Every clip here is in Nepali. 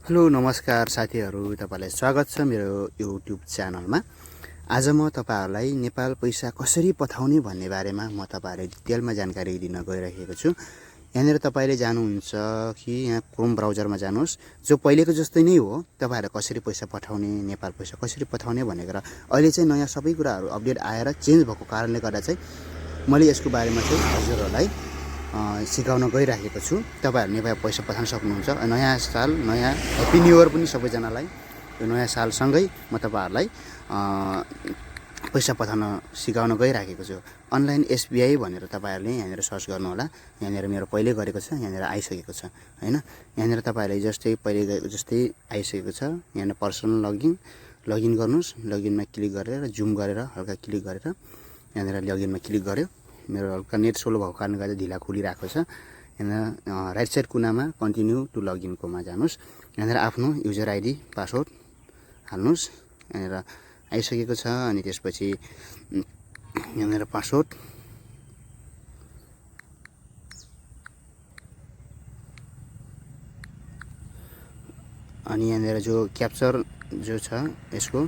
हेलो नमस्कार साथीहरू, तपाईलाई स्वागत छ मेरो युट्युब च्यानलमा। आज म तपाईहरुलाई नेपाल पैसा कसरी पठाउने भन्ने बारेमा म तपाईहरुलाई डिटेलमा जानकारी दिन गइरहेको छु। यहाँनिर तपाईले जानुहुन्छ कि यहाँ क्रोम ब्राउजरमा जानुहोस्, जो पहिलेको जस्तै नै हो। तपाईहरु कसरी पैसा पठाउने, नेपाल पैसा कसरी पठाउने भनेर अहिले चाहिँ नयाँ सबै कुराहरु अपडेट आएर चेन्ज भएको कारणले गर्दा चाहिँ मैले यसको बारेमा चाहिँ हजुरहरुलाई सिकाउन गइरहेको छु। तपाईहरु नेपाल पैसा पठाउन सक्नुहुन्छ। नयाँ साल, नयाँ ह्यापी न्यू इयर पनि सबैजनालाई। यो नयाँ साल सँगै म तपाईहरुलाई पैसा पठाउन सिकाउन गइरहेको छु। अनलाइन एसबीआई भनेर तपाईहरुले यहाँनिर सर्च गर्नु होला। यहाँनिर मेरो पहिले गरेको छ, यहाँनिर आइसकेको छ हैन। यहाँनिर तपाईहरुले जस्तै पहिले गरेको जस्तै आइसकेको छ। यहाँ पर्सनल लगइन गर्नुस्। लगइनमा क्लिक गरेर जुम गरेर हल्का क्लिक गरेर यहाँनिर लगइनमा क्लिक गर्यो। मेरो हल्का नेट स्लो भएको कारणले गर्दा ढिला खुलिरहेको छ। यहाँ राइट साइड कुनामा कन्टिन्यू टु लगइन कोमा जानुस्। यहाँनिर आफ्नो युजर आइडी पासवर्ड हाल्नुस्। यहाँनिर आइसकेको छ। अनि त्यसपछि यहाँनिर पासवर्ड अनि यहाँनिर जो क्याप्चर जो छ यसको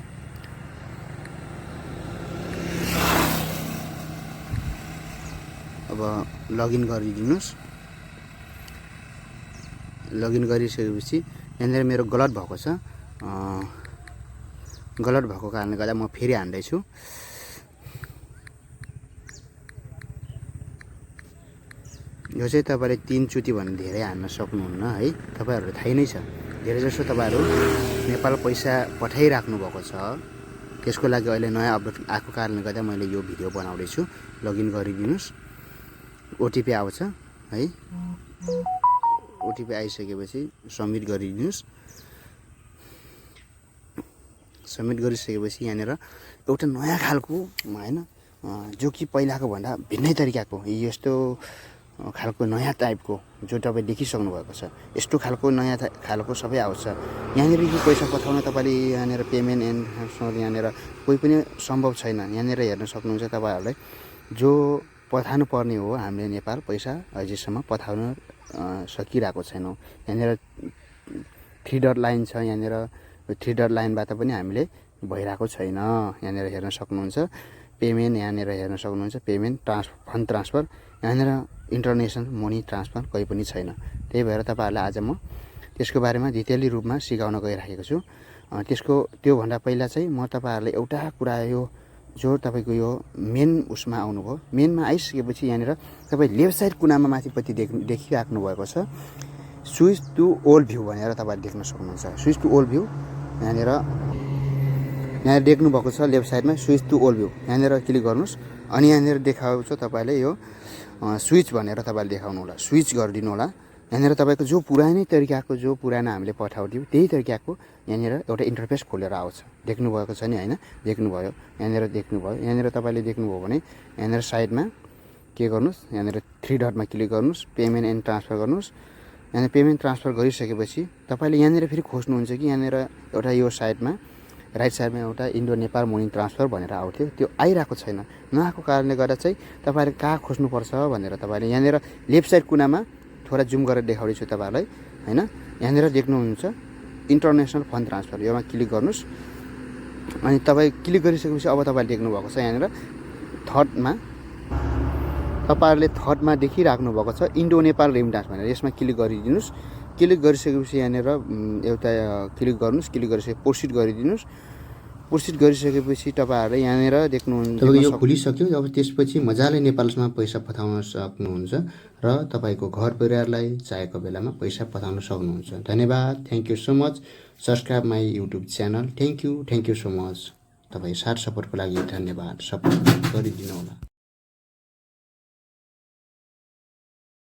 अब लगइन गरिदिनुस्। लगइन गरिसकेपछि यहाँनिर मेरो गलत भएको छ। गलत भएको कारणले गर्दा म फेरि हान्दै छु। यो चाहिँ तपाईले 3 चोटी भन्ने धेरै हान्न सक्नुहुन्न है। तपाईहरुलाई थाहै नै छ। धेरै जसो तपाईहरु नेपाल पैसा पठाइराख्नु भएको छ। त्यसको लागि अहिले नयाँ अपडेट आएको कारणले गर्दा मैले यो भिडियो बनाउँदै छु। लगइन गरिदिनुस्। ओटीपी आउँछ है। ओटीपी आइसकेपछि सबमिट गरिदिनुस्। सबमिट गरिसकेपछि यहाँनिर एउटा नयाँ खालको हैन, जो कि पहिलाको भन्दा भिन्नै तरिकाको यस्तो खालको नयाँ टाइपको जो तपाई देखिसक्नु भएको छ। यस्तो खालको नयाँ खालको सबै आउँछ। यहाँनिर यो पैसा पठाउन तपाईले यहाँनिर पेमेन्ट एन्ड ट्रान्सफर यहाँनिर कोही पनि सम्भव छैन। यहाँनिर हेर्न सक्नुहुन्छ तपाईहरुले जो पठाउनु पर्ने हो। हामीले नेपाल पैसा अझैसम्म पठाउन सकिरहेको छैनौं। यहाँनिर 3 डट लाइन छ। यहाँनिर 3 डट लाइनबाट पनि हामीले भइरहेको छैन। यहाँनिर हेर्न सक्नुहुन्छ पेमेन्ट। यहाँनिर हेर्न सक्नुहुन्छ पेमेन्ट फन्ड ट्रान्सफर। यहाँनिर इन्टरनेसनल मनी ट्रान्सफर कोही पनि छैन। त्यही भएर तपाईहरुलाई आज म त्यसको बारेमा डिटेली रूपमा सिकाउन गइरहेको छु। त्यो भन्दा पहिला चाहिँ म तपाईहरुलाई एउटा कुरा यो जो तपाईको यो मेन उसमा आउनुभयो। मेनमा आइसकेपछि यहाँनिर तपाई लेफ्ट साइड कुनामा माथिपट्टि देखिराख्नु भएको छ स्विच टु ओल भ्यू भनेर तपाईले देख्न सक्नुहुन्छ। स्विच टु ओल भ्यू यहाँनिर देख्नु भएको छ लेफ्ट साइडमा स्विच टु ओल भ्यू। यहाँनिर क्लिक गर्नुस्। अनि यहाँनिर देखाउँछ तपाईले यो स्विच भनेर तपाईले देखाउनु होला। स्विच गरिदिनु होला। यहाँनिर तपाईको जो पुरानै तरिकाको जो पुरानो हामीले पठाउँथ्यौं त्यही तरिकाको यहाँनिर एउटा इन्टरफेस खोलेर आउँछ। देख्नु भएको छ नि हैन? देख्नुभयो। यहाँनिर देख्नुभयो। यहाँनिर तपाईले देख्नुभयो भने यहाँनिर साइडमा के गर्नुस्, यहाँनिर 3 डटमा क्लिक गर्नुस्। पेमेन्ट एन्ड ट्रान्सफर गर्नुस्। यहाँनिर पेमेन्ट ट्रान्सफर गरिसकेपछि तपाईले यहाँनिर फेरि खोज्नुहुन्छ कि यहाँनिर एउटा यो साइडमा राइट साइडमा एउटा इन्डो नेपाल मनी ट्रान्सफर भनेर आउँथ्यो। त्यो आइराको छैन। नआएको कारणले गर्दा चाहिँ तपाईले कहाँ खोज्नुपर्छ भनेर तपाईले यहाँनिर लेफ्ट साइड कुनामा थोडा जुम गरेर देखाउँदै छु तपाईहरुलाई हैन। यहाँनिर देख्नुहुन्छ इन्टरनेसनल फन्ड ट्रान्सफर। योमा क्लिक गर्नुस्। अनि तपाई क्लिक गरिसकेपछि अब तपाईले देख्नु भएको छ यहाँनिर थर्डमा तपाईहरुले थर्डमा देखिराख्नु भएको छ इन्डो नेपाल रेमिटान्स भनेर। यसमा क्लिक गरिदिनुस्। क्लिक गरिसकेपछि यहाँनिर एउटा क्लिक गर्नुस्। क्लिक गरिसकेपछि प्रोसिड गरिदिनुस्। प्रोसिड गरिसकेपछि तपाईहरुले यहाँनिर देख्नुहुन्छ यो खुलिसक्यो। अब त्यसपछि मजाले नेपालमा पैसा पठाउन सक्नुहुन्छ र तपाईको घर परिवारलाई चाहेको बेलामा पैसा पठाउन सक्नुहुन्छ। धन्यवाद। Thank you so much. Subscribe my YouTube channel. Thank you so much. तपाई साथ सपोर्टको लागि धन्यवाद। सपोर्ट गरिदिनु होला।